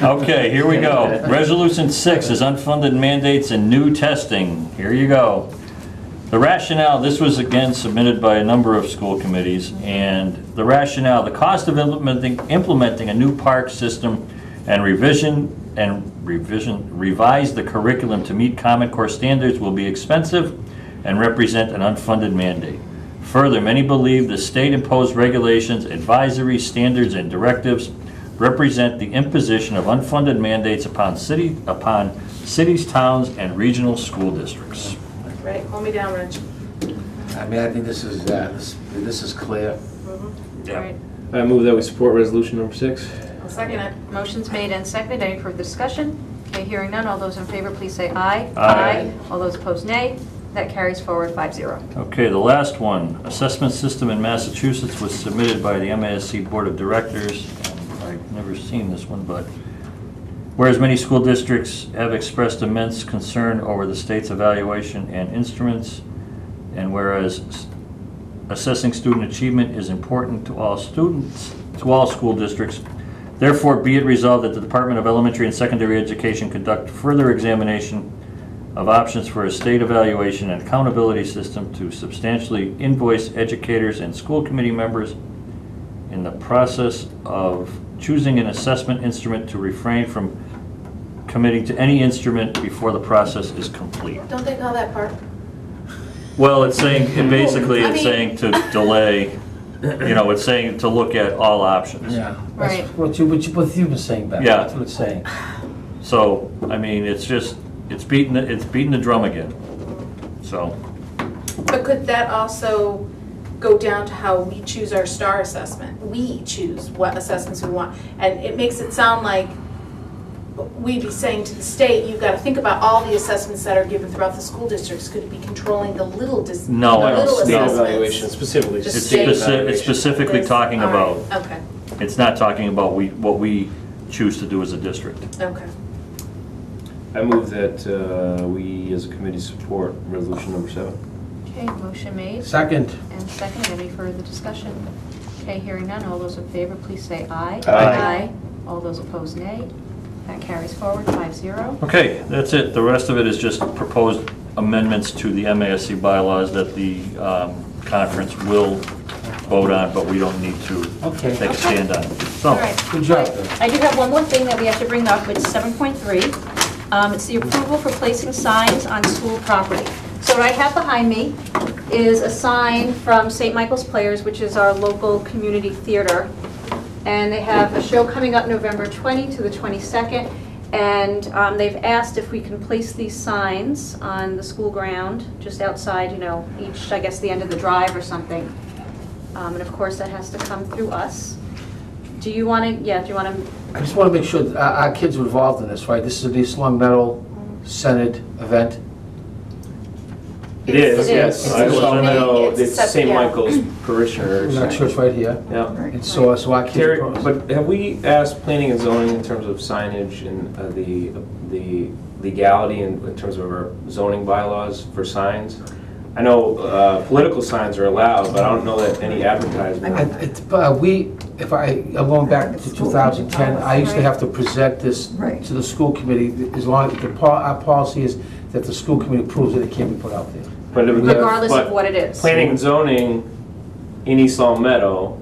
Okay, here we go. Resolution 6 is unfunded mandates and new testing. Here you go. The rationale, this was again submitted by a number of school committees, and the rationale, the cost of implementing a new park system and revise the curriculum to meet Common Core standards will be expensive and represent an unfunded mandate. Further, many believe the state-imposed regulations, advisories, standards, and directives represent the imposition of unfunded mandates upon cities, towns, and regional school districts. Right, hold me down, Rich. I mean, I think this is clear. All right. I move that we support resolution number 6. I'll second it. Motion's made and seconded. Any further discussion? Okay, hearing none. All those in favor, please say aye. Aye. All those opposed, nay. That carries forward 5-0. Okay, the last one, assessment system in Massachusetts was submitted by the MASC Board of Directors. I've never seen this one, but whereas many school districts have expressed immense concern over the state's evaluation and instruments, and whereas assessing student achievement is important to all students, to all school districts, therefore be it resolved that the Department of Elementary and Secondary Education conduct further examination of options for a state evaluation and accountability system to substantially invoice educators and school committee members in the process of choosing an assessment instrument, to refrain from committing to any instrument before the process is complete. Don't they call that part? Well, it's saying, basically, I it's mean- saying to delay, it's saying to look at all options. Yeah. Right. That's what you've been saying, Beth. Yeah. That's what it's saying. So, I mean, it's beating the drum again. So, But could that also go down to how we choose our STAR assessment? We choose what assessments we want. And it makes it sound like we'd be saying to the state, you've got to think about all the assessments that are given throughout the school districts. Could it be controlling the little No, I don't little see State assessments? evaluation specifically. Just it's state specifically talking All about, right, okay, it's not talking about what we choose to do as a district. okay. I move that we as a committee support resolution number 7. Okay, motion made Second. and seconded. Any further discussion? Okay, hearing none. All those in favor, please say aye. Aye. All those opposed, nay. That carries forward 5-0. Okay, that's it. The rest of it is just proposed amendments to the MASC bylaws that the conference will vote on, but we don't need to Okay. take a stand on. So, All right. Good job, Beth. I do have one more thing that we have to bring up, it's 7.3. It's the approval for placing signs on school property. So what I have behind me is a sign from St. Michael's Players, which is our local community theater. And they have a show coming up November 20 to the 22nd. And they've asked if we can place these signs on the school ground, just outside, each, I guess, the end of the drive or something. And of course, that has to come through us. Do you want to, do you want to? I just want to make sure that our kids are involved in this, right? This is the East Long Meadow Senate event. It is, It yes. is. I It's don't know, it's it's sep- St. yeah. Michael's parishioners. In our church right here. Yeah. Right. And so our kids Terry, are... but have we asked planning and zoning in terms of signage and the legality in terms of our zoning bylaws for signs? I know political signs are allowed, but I don't know that any advertisement. I'm going back to 2010, I used to have to present this Right. to the school committee, as long, our policy is that the school committee approves it, it can't be put out there. But Regardless but of what it is. Planning and zoning in East Long Meadow,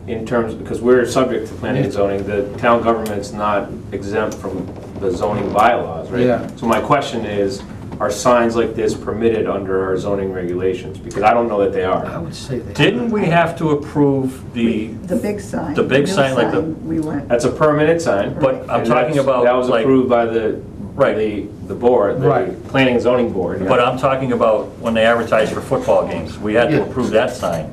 in terms, because we're subject to planning and zoning, the town government's not exempt from the zoning bylaws, right? Yeah. So my question is, are signs like this permitted under our zoning regulations? Because I don't know that they I are. would say that. didn't we have to approve the, big sign. The big new sign, like the- We went, That's a permanent sign. but I'm and talking that's- about, That was like, approved by the board, the Right. planning and zoning board. but I'm talking about when they advertise for football games. We had to Yeah. approve that sign.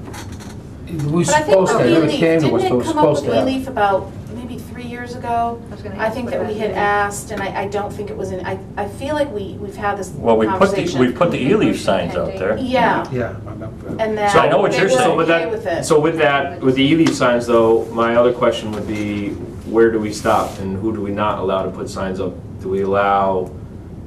We were But I think supposed to, it never E-Leaf, came to didn't us, but it we're come up with supposed to have. E-Leaf about maybe 3 years ago? was gonna I ask think what that we about had you. asked, and I don't think it was in, I feel like we've had this Well, we conversation. put the e-leaf signs out there. Yeah, Yeah, I remember. and that So I know what they you're were saying, with okay with that, it. so with that, with the e-leaf signs though, my other question would be, where do we stop and who do we not allow to put signs up? Do we allow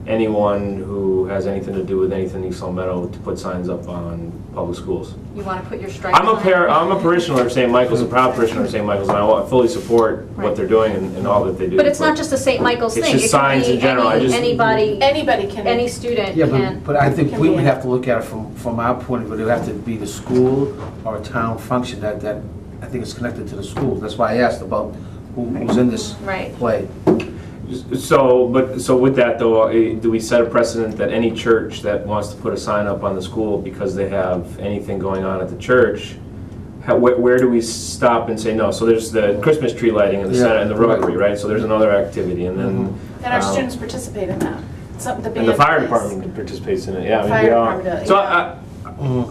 anyone who has anything to do with anything in East Long Meadow to put signs up on public schools? You want to put your stripes I'm a on it? I'm a parishioner of St. Michael's, a proud parishioner of St. Michael's, and I fully support Right. what they're doing and all that they do. But it's not just a St. Michael's It's thing. just It could signs be in general. I just- Anybody, Anybody can. any student Yeah, can. but I think Can we be would in. have to look at it from our point of view. It would have to be the school or a town function that I think is connected to the school. That's why I asked about who's in this Right. play. So with that though, do we set a precedent that any church that wants to put a sign up on the school because they have anything going on at the church, where do we stop and say no? So there's the Christmas tree lighting in the Yeah, center and the right. Rotary, right? So there's another activity, and then And our um, students participate in that. Some, the and band the fire plays. department participates in it. Yeah, I mean, Fire we all. department does, So yeah.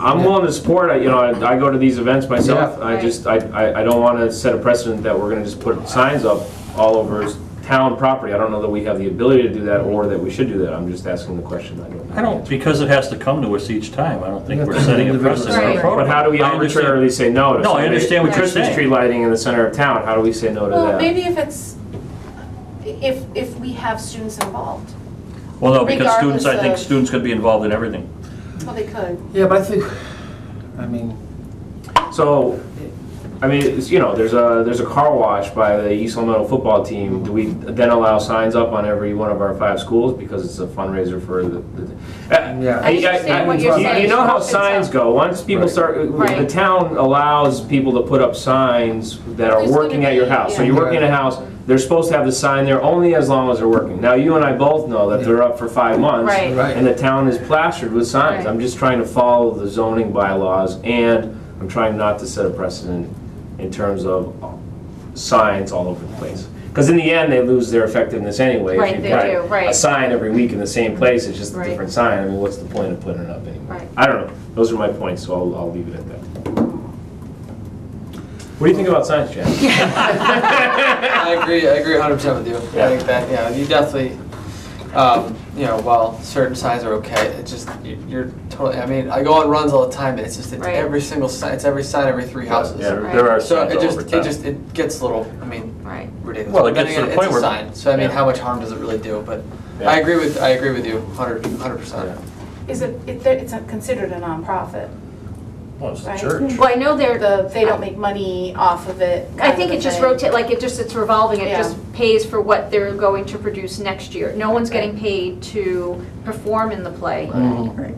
I'm willing to support. I go to these events myself. Yeah. I just I don't want to set a precedent that we're going to just put signs up all over town property. I don't know that we have the ability to do that or that we should do that. I'm just asking the question. I don't, because it has to come to us each time. I don't think Yeah, we're it's setting a individual. precedent. or Right. protocol. But how do we I understand. arbitrarily say no to No, I somebody? understand what you're Christmas saying. tree lighting in the center of town, how do we say no to Well, that? maybe if it's, if we have students involved. Well, no, because students, I think Regardless of- students could be involved in everything. Well, they could. Yeah, but I mean, So, I mean, it's, there's a car wash by the East Long Meadow football team. Do we then allow signs up on every one of our 5 schools because it's a fundraiser for the? Yeah. I understand what you're saying. You know how It's signs go. Once people Right. start, the Right. town allows people to put up signs that are There's gonna working at your be- house. So yeah. you're working at a house, they're supposed to have the sign there only as long as they're working. Now, you and I both know that they're up for 5 months. Right. Right. And the town is plastered with signs. Right. I'm just trying to follow the zoning bylaws, and I'm trying not to set a precedent in terms of signs all over the place. Because in the end, they lose their effectiveness anyway. If Right, you've they got do, right. a sign every week in the same place, it's just a Right. different sign. I mean, what's the point of putting it up anyway? Right. I don't know. Those are my points, so I'll leave it at that. What do you think about signs, Jan? I agree 100% with you. Yeah. I think that, you definitely, while certain signs are okay, it just, you're totally, I mean, I go on runs all the time, and it's just, it's Right. every single sign, it's every sign, every 3 houses. Yeah. There are So signs it all just, over town. it gets a little, I mean, Right. ridiculous. Well, it But gets then to the again, point it's a where- sign, so I mean, Yeah. how much harm does it really do? But Yeah. I agree with you 100%. Is it's considered a nonprofit, Well, it's the right? church. Well, I know They don't make money off of it. I think kind of it just thing. rotates, like it's revolving, it Yeah. just pays for what they're going to produce next year. No one's getting paid to perform in the play. Right.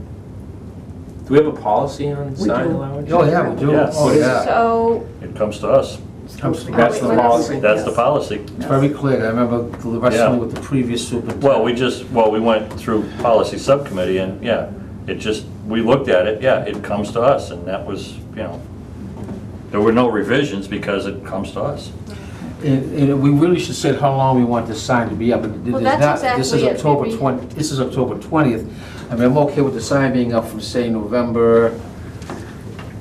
Do we have a policy on We sign do. allowance? oh yeah, we do. Yes. Oh, yeah. So, It comes to us. Comes to- That's the policy. That's the policy. It's very clear. I remember Yeah. wrestling with the previous superintendent. Well, we went through policy subcommittee and, yeah, we looked at it, yeah, it comes to us, and that was, there were no revisions because it comes to us. And we really should say how long we want this sign to be up. And Well, there's that's not- This is exactly it. October Maybe- 20, this is October 20th. I mean, I'm okay with the sign being up from, say, November.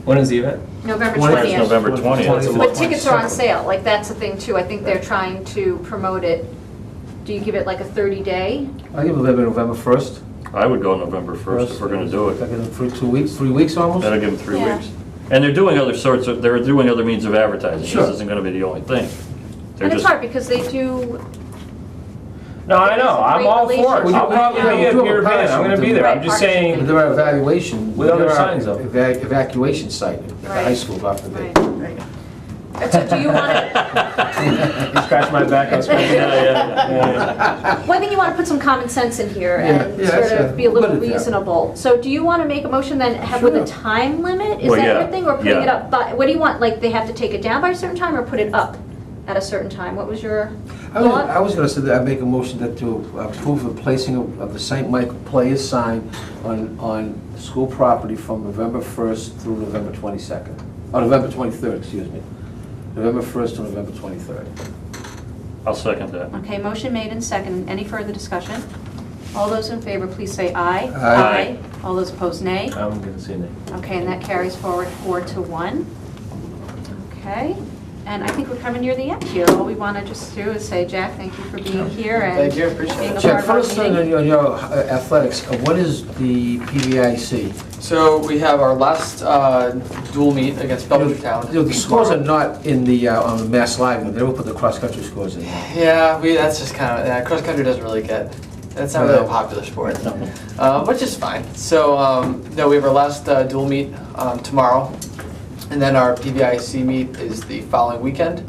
When is the event? November 20th. 20th. November 20th. But tickets are on sale, like that's the thing too. I think they're trying to promote it. Do you give it like a 30-day? I give it November 1st. I would go November 1st if we're gonna do it. Like in 2 weeks, 3 weeks almost? That'll give them 3 Yeah. weeks. And they're doing other means of advertising. Sure. This isn't gonna be the only thing. They're And it's just, hard because they do, No, I know, I'm all for it. Great I'll probably relations. be at Yeah, Peter we'll do a Pan, I'm gonna be there, I'm just Right, saying, But there are evaluation. With other there are signs up. Evacuation site at the Right. high school, God forbid. right. Right. So do you want to, you scratch my back, I'll scratch your well, I think you want to put some common sense in here and Yeah, sort that's of a- be a little put it there. reasonable. So do you want to make a motion then have with a Sure. time limit? Is Well, that yeah, your thing, or putting it yeah. up by, what do you want, like they have to take it down by a certain time or put it up at a certain time? What was your I thought? was gonna say that I'd make a motion that to approve the placing of the St. Michael Players sign on school property from November 1st through November 22nd. Oh, November 23rd, excuse me. November 1st to November 23rd. I'll second that. Okay, motion made and second. Any further discussion? All those in favor, please say aye. Aye. All those opposed, nay. I'm gonna say nay. Okay, and that carries forward 4-1. Okay. And I think we're coming near the end here. All we want to just do is say, Jack, thank you for being here and Thank you, appreciate being it. a Jack, part of our first thing meeting. on your athletics, what is the PBIC? So we have our last dual meet against Belchertown. The scores are not in the, on the Mass Live, they will put the cross-country scores in there. Yeah, that's just kind of, cross country doesn't really get, it's not really a popular sport, which is fine. So, no, we have our last dual meet tomorrow, and then our PBIC meet is the following weekend.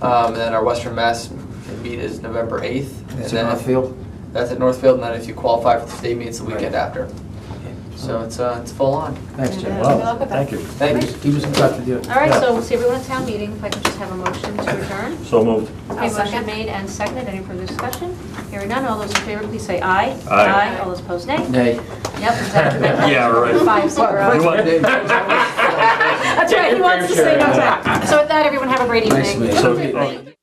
And then our Western Mass meet is November 8th. And It's then in Northfield? That's at Northfield, and then if you qualify for the state meet, it's the weekend after. So it's full on. Thanks, It Jack. is. Well, Good luck with that. Thank you. Thank you. keep us in touch with you. All right, so we'll see everyone at town meeting. If I could just have a motion to adjourn. So moved. Okay, motion made and seconded. Any further discussion? Hearing none. All those in favor, please say aye. Aye. All those opposed, nay. Nay. Yep. Yeah, right. 5-0. You want- That's right. He wants to say no to that. So with that, everyone have a great evening. Nice to meet you. So,